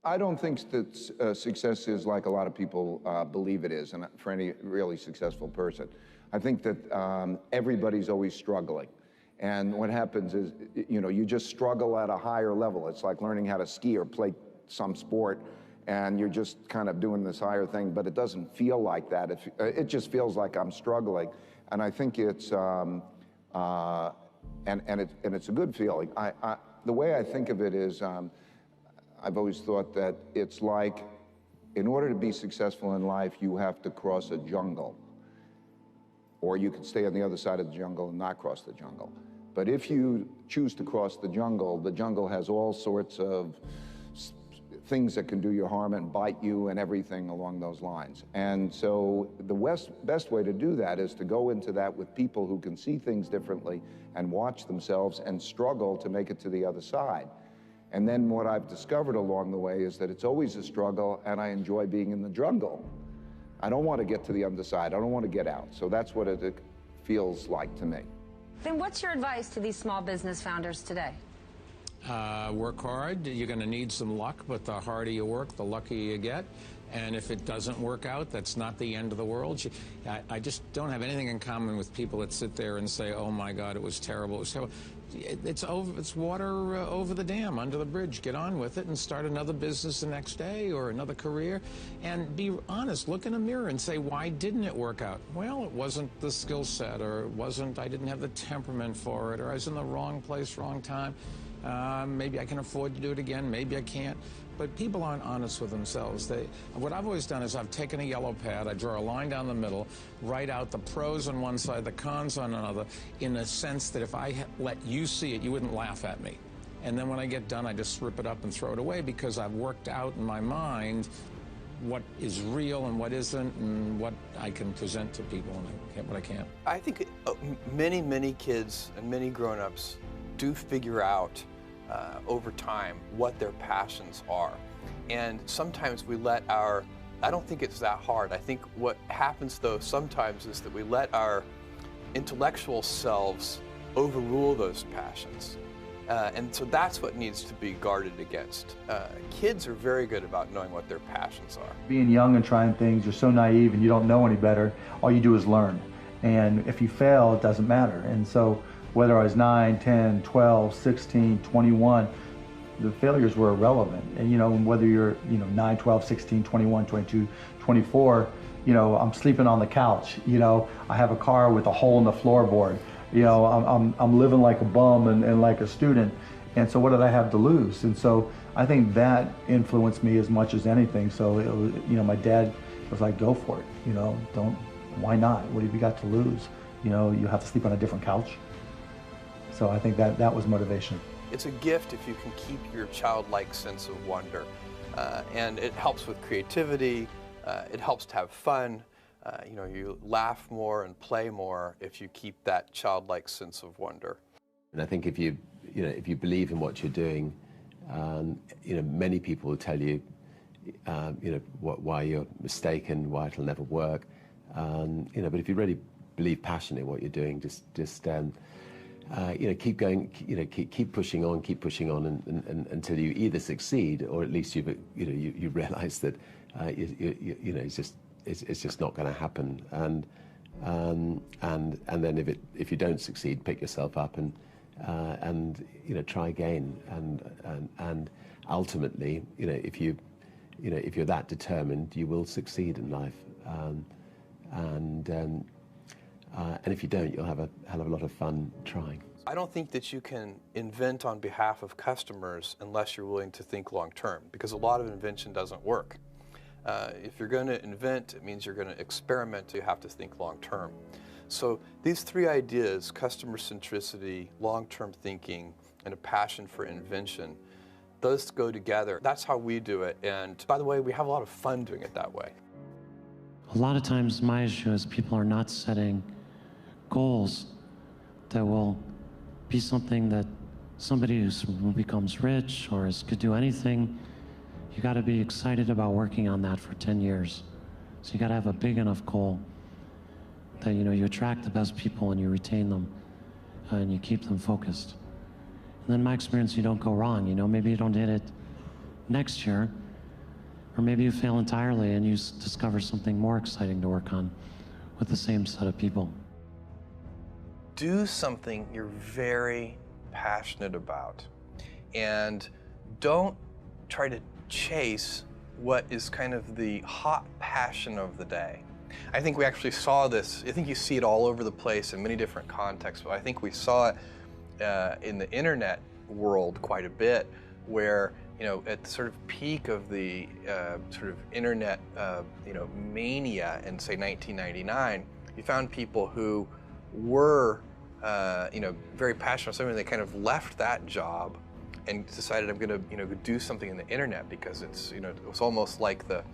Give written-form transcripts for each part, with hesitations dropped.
I don't think that success is like a lot of people believe it is, and for any really successful person. I think that everybody's always struggling. And what happens is, you just struggle at a higher level. It's like learning how to ski or play some sport, and you're just kind of doing this higher thing, but it doesn't feel like that. It just feels like I'm struggling. And I think it's, and it's a good feeling. The way I think of it is, I've always thought that it's like, in order to be successful in life, you have to cross a jungle. Or you can stay on the other side of the jungle and not cross the jungle. But if you choose to cross the jungle has all sorts of things that can do you harm and bite you and everything along those lines. And so the best way to do that is to go into that with people who can see things differently and watch themselves and struggle to make it to the other side. And then what I've discovered along the way is that it's always a struggle, and I enjoy being in the jungle. I don't want to get to the underside. I don't want to get out. So that's what it feels like to me. Then what's your advice to these small business founders today? Work hard. You're going to need some luck, but the harder you work, the luckier you get. And if it doesn't work out, that's not the end of the world. I just don't have anything in common with people that sit there and say, oh my God, it was terrible. It was terrible. It's water over the dam, under the bridge. Get on with it and start another business the next day or another career. And be honest, look in a mirror and say, why didn't it work out? Well, it wasn't the skill set, or I didn't have the temperament for it, or I was in the wrong place, wrong time. Maybe I can afford to do it again, maybe I can't. But people aren't honest with themselves. What I've always done is I've taken a yellow pad, I draw a line down the middle, write out the pros on one side, the cons on another, in a sense that if I let you see it, you wouldn't laugh at me. And then when I get done, I just rip it up and throw it away, because I've worked out in my mind what is real and what isn't, and what I can present to people and what I can't. I think many kids and many grown-ups do figure out over time what their passions are. And sometimes we let I don't think it's that hard. I think what happens though sometimes is that we let our intellectual selves overrule those passions. And so that's what needs to be guarded against. Kids are very good about knowing what their passions are. Being young and trying things, you're so naive and you don't know any better. All you do is learn. And if you fail, it doesn't matter. And so whether I was 9, 10, 12, 16, 21, the failures were irrelevant. And whether you're 9, 12, 16, 21, 22, 24, I'm sleeping on the couch. I have a car with a hole in the floorboard. I'm living like a bum and like a student. And so what did I have to lose? And so I think that influenced me as much as anything. So it was, my dad was like, go for it. Why not? What have you got to lose? You have to sleep on a different couch. So I think that was motivation. It's a gift if you can keep your childlike sense of wonder. And it helps with creativity, it helps to have fun. You laugh more and play more if you keep that childlike sense of wonder. And I think if you believe in what you're doing, many people will tell you, why you're mistaken, why it'll never work. But if you really believe passionately in what you're doing, just keep going, keep pushing on, and until you either succeed or at least you realize that it's just not going to happen. And then if you don't succeed, pick yourself up and try again. And ultimately, if you're that determined, you will succeed in life. And if you don't, you'll have a hell of a lot of fun trying. I don't think that you can invent on behalf of customers unless you're willing to think long term, because a lot of invention doesn't work. If you're going to invent, it means you're going to experiment. You have to think long term. So these three ideas, customer centricity, long-term thinking, and a passion for invention, those go together. That's how we do it. And by the way, we have a lot of fun doing it that way. A lot of times my issue is people are not setting goals that will be something that somebody who becomes rich or could do anything. You got to be excited about working on that for 10 years. So you got to have a big enough goal that you attract the best people and you retain them and you keep them focused. And then in my experience, you don't go wrong. Maybe you don't hit it next year, Or maybe you fail entirely and you discover something more exciting to work on with the same set of people. Do something you're very passionate about, and don't try to chase what is kind of the hot passion of the day. I think we actually saw this, I think you see it all over the place in many different contexts, but I think we saw it in the internet world quite a bit, where, you know, at the sort of peak of the sort of internet, you know, mania in, say, 1999, you found people who were, you know, very passionate about something. They kind of left that job and decided, I'm going to, you know, do something in the internet, because it's, you know, it was almost like the,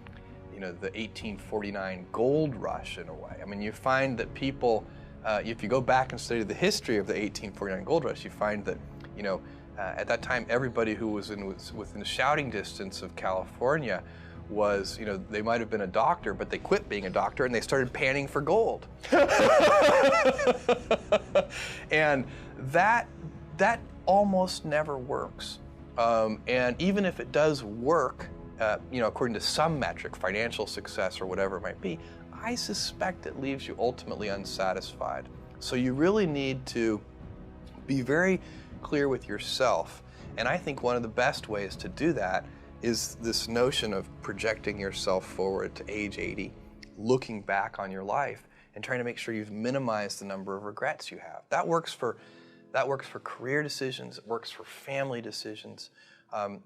you know, the 1849 gold rush in a way. I mean, you find that people, if you go back and study the history of the 1849 gold rush, you find that, you know, at that time, everybody who was within shouting distance of California was, you know, they might have been a doctor, but they quit being a doctor and they started panning for gold. And that almost never works. And even if it does work, you know, according to some metric, financial success or whatever it might be, I suspect it leaves you ultimately unsatisfied. So you really need to be very clear with yourself. And I think one of the best ways to do that is this notion of projecting yourself forward to age 80, looking back on your life and trying to make sure you've minimized the number of regrets you have. That works for career decisions. It works for family decisions.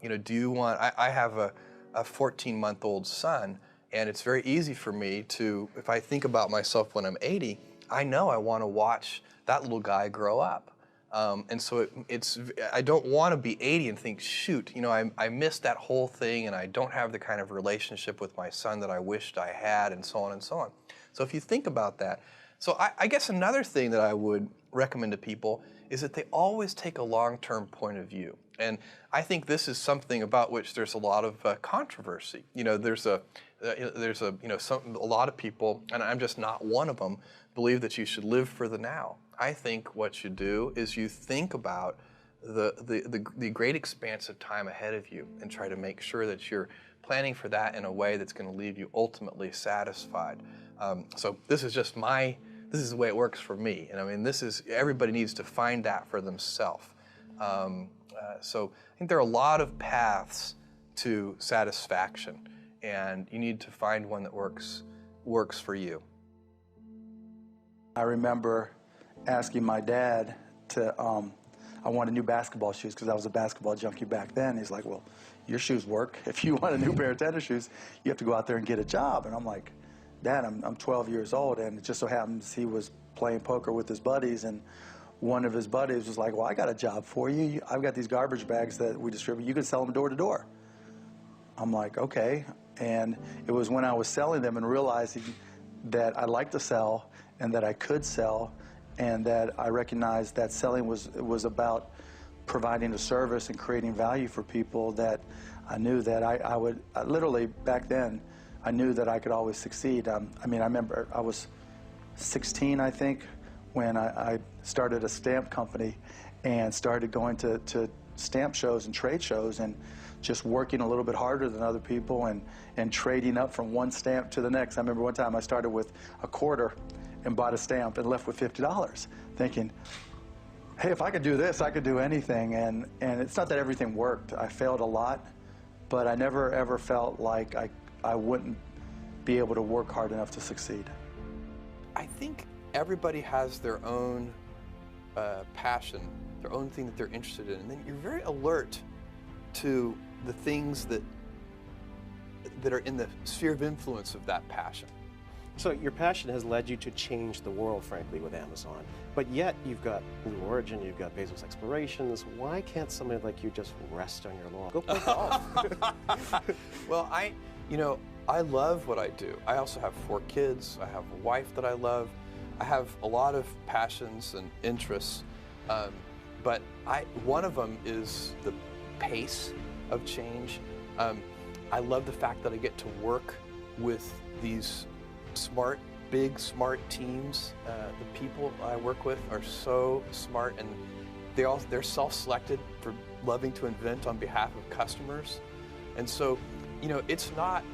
You know, do you want? I have a 14-month-old son, and it's very easy for me to, if I think about myself when I'm 80, I know I want to watch that little guy grow up. And so I don't want to be 80 and think, shoot, you know, I missed that whole thing and I don't have the kind of relationship with my son that I wished I had, and so on and so on. So if you think about that, so I guess another thing that I would recommend to people is that they always take a long-term point of view. And I think this is something about which there's a lot of controversy. You know, there's a you know, a lot of people, and I'm just not one of them, believe that you should live for the now. I think what you do is you think about the great expanse of time ahead of you and try to make sure that you're planning for that in a way that's going to leave you ultimately satisfied. So this is just this is the way it works for me. And I mean, everybody needs to find that for themselves. So I think there are a lot of paths to satisfaction, and you need to find one that works for you. I remember asking my dad to, I wanted new basketball shoes because I was a basketball junkie back then. He's like, well, your shoes work. If you want a new pair of tennis shoes, you have to go out there and get a job. And I'm like, Dad, I'm 12 years old, and it just so happens he was playing poker with his buddies, and one of his buddies was like, well, I got a job for you. I've got these garbage bags that we distribute. You can sell them door to door. I'm like, okay. And it was when I was selling them and realizing that I liked to sell and that I could sell, and that I recognized that selling was about providing a service and creating value for people, that I knew that I would, literally back then, I knew that I could always succeed. I mean, I remember I was 16, I think, when I started a stamp company and started going to stamp shows and trade shows and just working a little bit harder than other people and trading up from one stamp to the next. I remember one time I started with a quarter and bought a stamp and left with $50, thinking, hey, if I could do this, I could do anything. And it's not that everything worked. I failed a lot, but I never ever felt like I wouldn't be able to work hard enough to succeed. I think everybody has their own passion, their own thing that they're interested in, and then you're very alert to the things that are in the sphere of influence of that passion. So your passion has led you to change the world, frankly, with Amazon. But yet you've got Blue Origin, you've got Bezos Explorations. Why can't somebody like you just rest on your laurels? Go play golf. Well, I love what I do. I also have 4 kids. I have a wife that I love. I have a lot of passions and interests, but one of them is the pace of change. I love the fact that I get to work with these big, smart teams. The people I work with are so smart, and they're self-selected for loving to invent on behalf of customers. And so you know, it's not,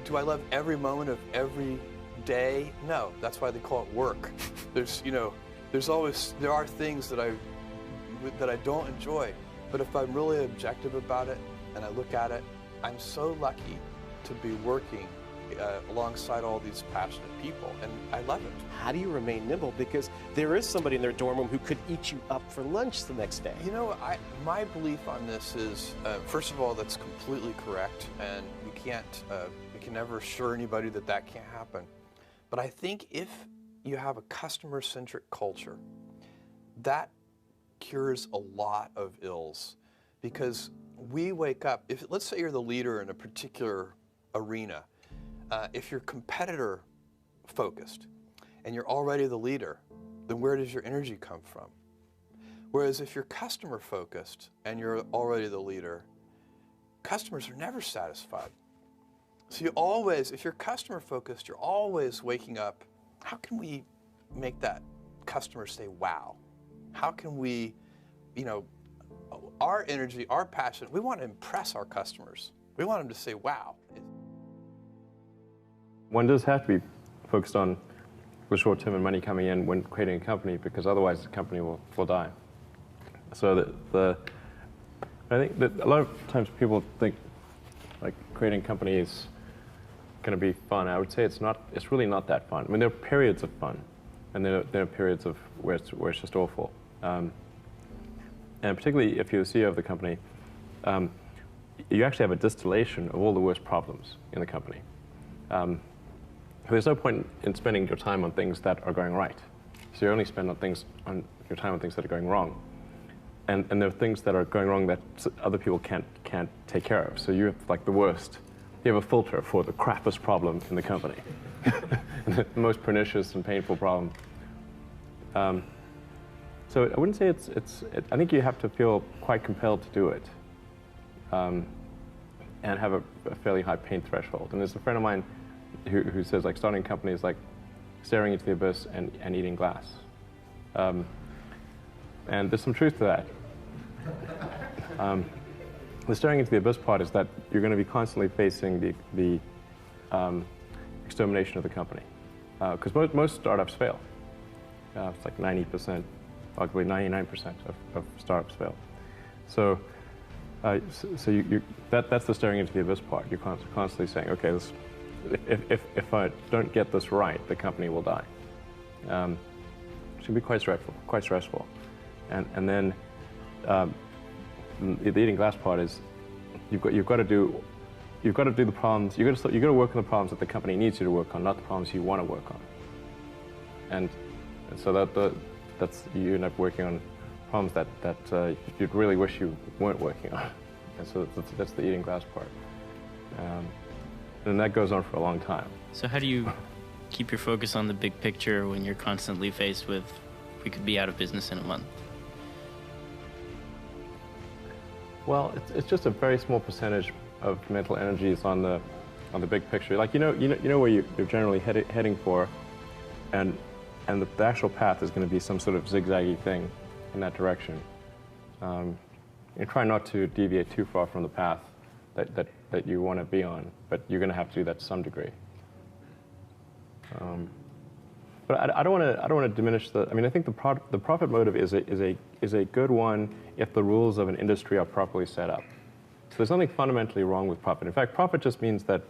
do I love every moment of every day? No, that's why they call it work. There's, you know, there are things that I don't enjoy, but if I'm really objective about it and I look at it, I'm so lucky to be working alongside all these passionate people, and I love it. How do you remain nimble? Because there is somebody in their dorm room who could eat you up for lunch the next day. You know, my belief on this is, first of all, that's completely correct, and we can never assure anybody that that can't happen. But I think if you have a customer-centric culture, that cures a lot of ills, because we wake up, let's say you're the leader in a particular arena, if you're competitor focused and you're already the leader, then where does your energy come from? Whereas if you're customer focused and you're already the leader, customers are never satisfied. So you always, if you're customer focused, you're always waking up, how can we make that customer say, wow? How can we, you know, our energy, our passion, we want to impress our customers. We want them to say, wow. One does have to be focused on the short term and money coming in when creating a company, because otherwise the company will die. So I think that a lot of times people think like creating a company is going to be fun. I would say it's not. It's really not that fun. I mean, there are periods of fun, and there are periods of where it's just awful. And particularly if you're the CEO of the company, you actually have a distillation of all the worst problems in the company. There's no point in spending your time on things that are going right. So you only spend your time on things that are going wrong. And there are things that are going wrong that other people can't take care of. So you have like the worst. You have a filter for the crappiest problem in the company, the most pernicious and painful problem. So I wouldn't say I think you have to feel quite compelled to do it, and have a fairly high pain threshold. And there's a friend of mine who says like starting a company is like staring into the abyss and eating glass. And there's some truth to that. The staring into the abyss part is that you're going to be constantly facing the extermination of the company. Because most startups fail. It's like 90%, arguably 99% of startups fail. So, that's the staring into the abyss part. You're constantly saying, okay, if I don't get this right, the company will die. It can be quite stressful. And then the eating glass part is you've got to do the problems. You've got to work on the problems that the company needs you to work on, not the problems you want to work on. And so that's you end up working on problems that you'd really wish you weren't working on. And so that's the eating glass part. And that goes on for a long time. So how do you keep your focus on the big picture when you're constantly faced with, we could be out of business in a month? Well, it's just a very small percentage of mental energy is on the big picture. Like you know where you're generally heading for, and the actual path is going to be some sort of zigzaggy thing in that direction. You try not to deviate too far from the path that you want to be on, but you're going to have to do that to some degree. But I don't want to diminish the. I mean, I think the profit motive is a good one if the rules of an industry are properly set up. So there's nothing fundamentally wrong with profit. In fact, profit just means that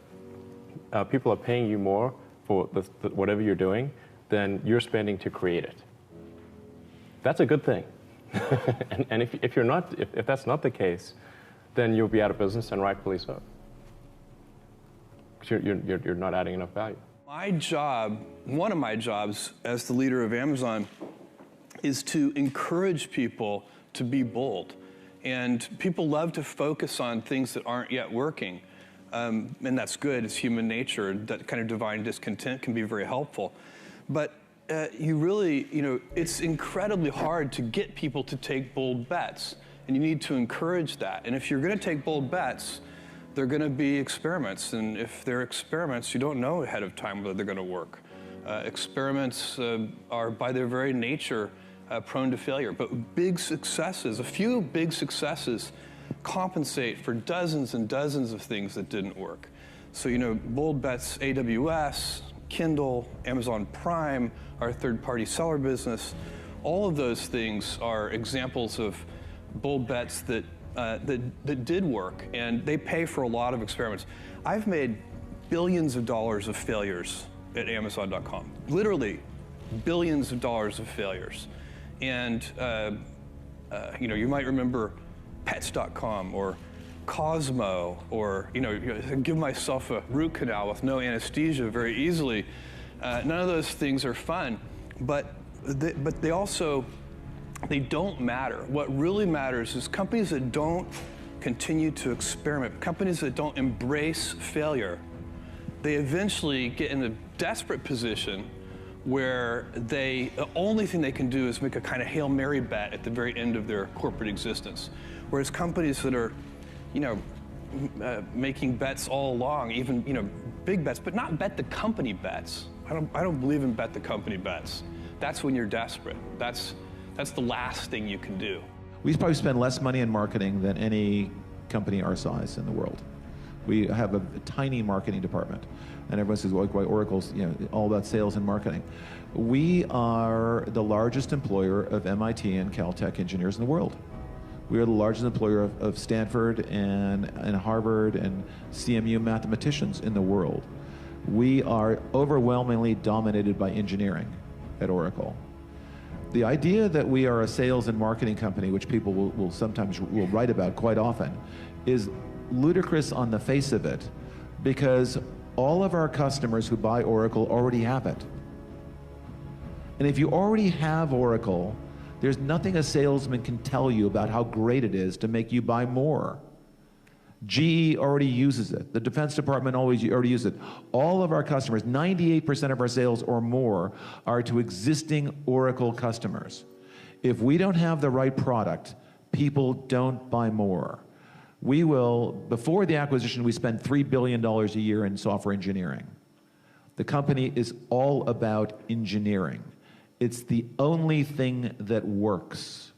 people are paying you more for whatever you're doing than you're spending to create it. That's a good thing. and if that's not the case, then you'll be out of business, and rightfully so. Because you're not adding enough value. My job, one of my jobs as the leader of Amazon, is to encourage people to be bold. And people love to focus on things that aren't yet working. And that's good, it's human nature. That kind of divine discontent can be very helpful. But you really, it's incredibly hard to get people to take bold bets. And you need to encourage that. And if you're going to take bold bets, they're going to be experiments. And if they're experiments, you don't know ahead of time whether they're going to work. Experiments are, by their very nature, prone to failure. But big successes, a few big successes, compensate for dozens and dozens of things that didn't work. So, you know, bold bets, AWS, Kindle, Amazon Prime, our third-party seller business, all of those things are examples of bold bets that did work, and they pay for a lot of experiments. I've made billions of dollars of failures at Amazon.com, literally billions of dollars of failures. And you know, you might remember Pets.com or Cosmo, or you know, give myself a root canal with no anesthesia very easily. None of those things are fun, but they also, they don't matter. What really matters is companies that don't continue to experiment, companies that don't embrace failure, they eventually get in a desperate position where the only thing they can do is make a kind of Hail Mary bet at the very end of their corporate existence. Whereas companies that are, you know, making bets all along, even, you know, big bets, but not bet the company bets. I don't believe in bet the company bets. That's when you're desperate. That's the last thing you can do. We probably spend less money in marketing than any company our size in the world. We have a tiny marketing department, and everyone says, well, why Oracle's, you know, all about sales and marketing. We are the largest employer of MIT and Caltech engineers in the world. We are the largest employer of Stanford and Harvard and CMU mathematicians in the world. We are overwhelmingly dominated by engineering at Oracle. The idea that we are a sales and marketing company, which people will sometimes write about quite often, is ludicrous on the face of it, because all of our customers who buy Oracle already have it. And if you already have Oracle, there's nothing a salesman can tell you about how great it is to make you buy more. GE already uses it. The Defense Department already uses it. All of our customers, 98% of our sales or more, are to existing Oracle customers. If we don't have the right product, people don't buy more. We will, before the acquisition, we spent $3 billion a year in software engineering. The company is all about engineering. It's the only thing that works.